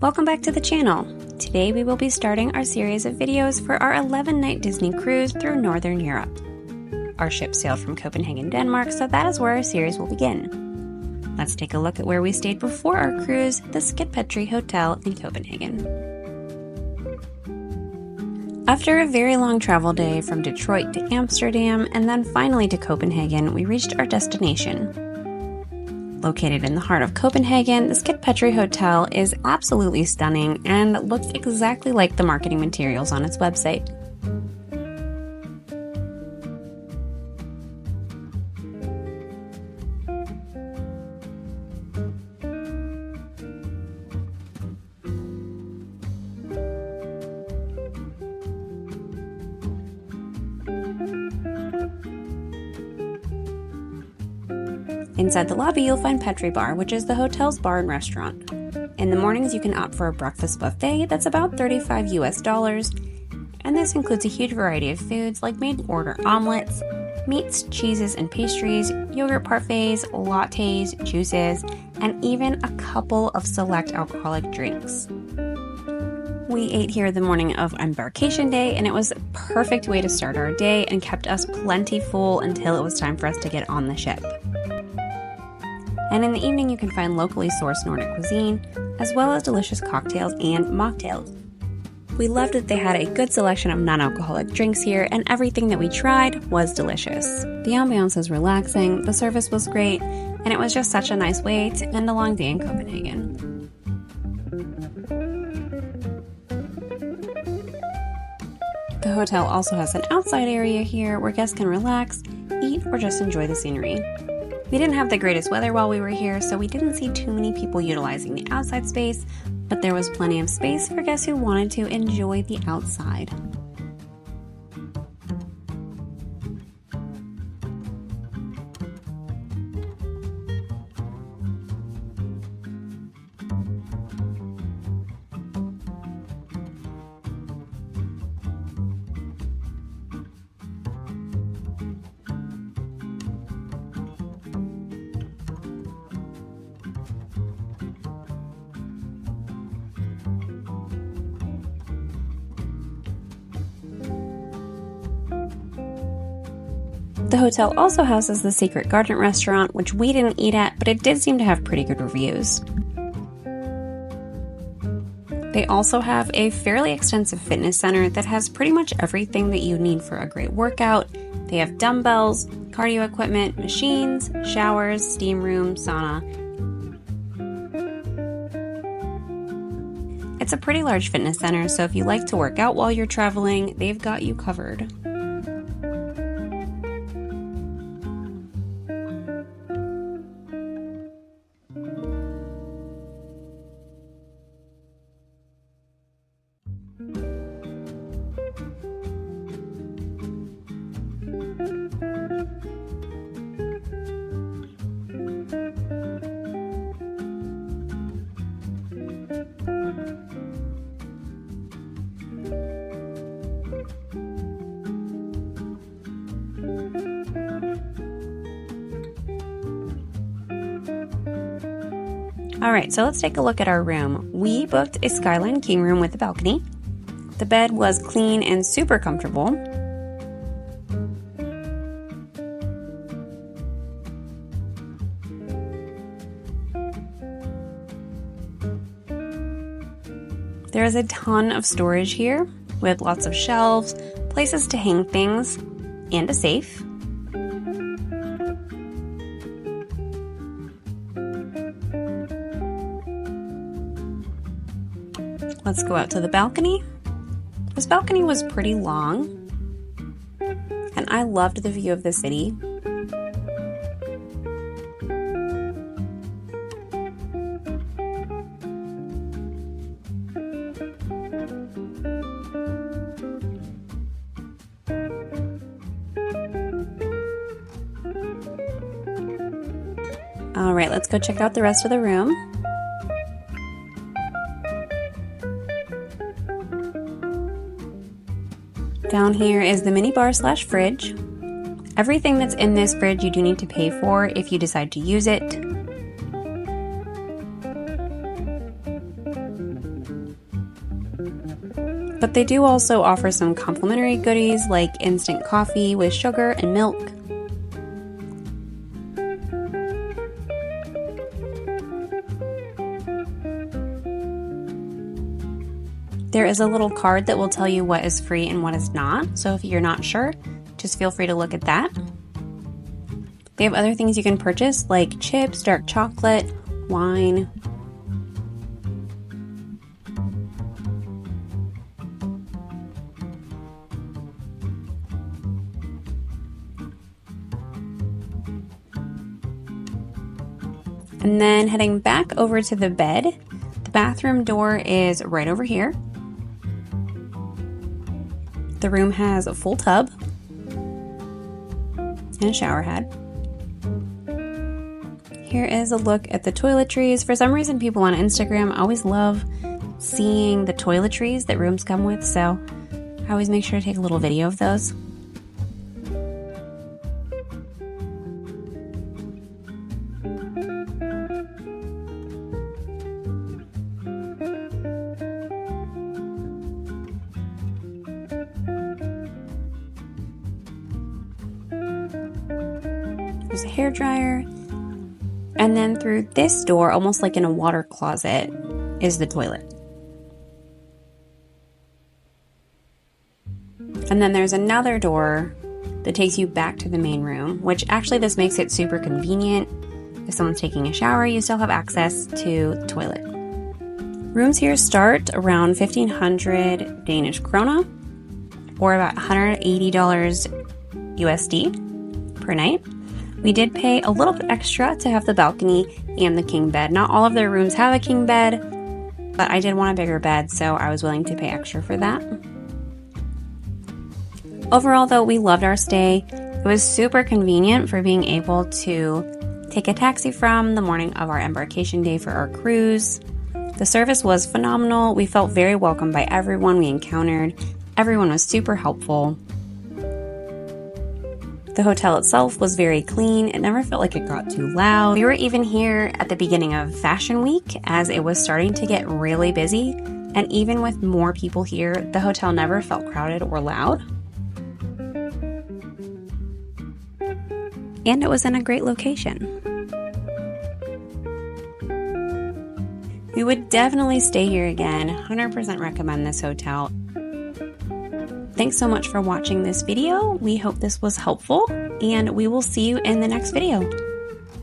Welcome back to the channel. Today we will be starting our series of videos for our 11-night Disney cruise through Northern Europe. Our ship sailed from Copenhagen, Denmark, so that is where our series will begin. Let's take a look at where we stayed before our cruise, the Skt Petri Hotel in Copenhagen. After a very long travel day from Detroit to Amsterdam and then finally to Copenhagen, we reached our destination. Located in the heart of Copenhagen, the Skt Petri Hotel is absolutely stunning and looks exactly like the marketing materials on its website. Inside the lobby, you'll find Petri Bar, which is the hotel's bar and restaurant. In the mornings, you can opt for a breakfast buffet that's about $35 US, and this includes a huge variety of foods like made-to-order omelets, meats, cheeses, and pastries, yogurt parfaits, lattes, juices, and even a couple of select alcoholic drinks. We ate here the morning of embarkation day, and it was a perfect way to start our day and kept us plenty full until it was time for us to get on the ship. And in the evening, you can find locally sourced Nordic cuisine, as well as delicious cocktails and mocktails. We loved that they had a good selection of non-alcoholic drinks here, and everything that we tried was delicious. The ambiance was relaxing, the service was great, and it was just such a nice way to end a long day in Copenhagen. The hotel also has an outside area here where guests can relax, eat, or just enjoy the scenery. We didn't have the greatest weather while we were here, so we didn't see too many people utilizing the outside space, but there was plenty of space for guests who wanted to enjoy the outside. The hotel also houses the Secret Garden restaurant, which we didn't eat at, but it did seem to have pretty good reviews. They also have a fairly extensive fitness center that has pretty much everything that you need for a great workout. They have dumbbells, cardio equipment, machines, showers, steam room, sauna. It's a pretty large fitness center, so if you like to work out while you're traveling, they've got you covered. Alright, so let's take a look at our room. We booked a Skyline King room with a balcony. The bed was clean and super comfortable. There is a ton of storage here with lots of shelves, places to hang things, and a safe. Let's go out to the balcony. This balcony was pretty long, and I loved the view of the city. All right, let's go check out the rest of the room. Down here is the mini bar slash fridge. Everything that's in this fridge you do need to pay for if you decide to use it. But they do also offer some complimentary goodies like instant coffee with sugar and milk. There is a little card that will tell you what is free and what is not, so if you're not sure, just feel free to look at that. They have other things you can purchase like chips, dark chocolate, wine. And then heading back over to the bed, the bathroom door is right over here. The room has a full tub and a shower head. Here is a look at the toiletries. For some reason, people on Instagram always love seeing the toiletries that rooms come with, so I always make sure to take a little video of those. There's a hairdryer. And then through this door, almost like in a water closet, is the toilet. And then there's another door that takes you back to the main room, which actually this makes it super convenient. If someone's taking a shower, you still have access to the toilet. Rooms here start around 1,500 Danish krona, or about $180 USD per night. We did pay a little bit extra to have the balcony and the king bed. Not all of their rooms have a king bed, but I did want a bigger bed, so I was willing to pay extra for that. Overall, though, we loved our stay. It was super convenient for being able to take a taxi from the morning of our embarkation day for our cruise. The service was phenomenal. We felt very welcomed by everyone we encountered. Everyone was super helpful. The hotel itself was very clean. It never felt like it got too loud. We were even here at the beginning of Fashion Week as it was starting to get really busy. And even with more people here, the hotel never felt crowded or loud. And it was in a great location. We would definitely stay here again. 100% recommend this hotel. Thanks so much for watching this video. We hope this was helpful, and we will see you in the next video.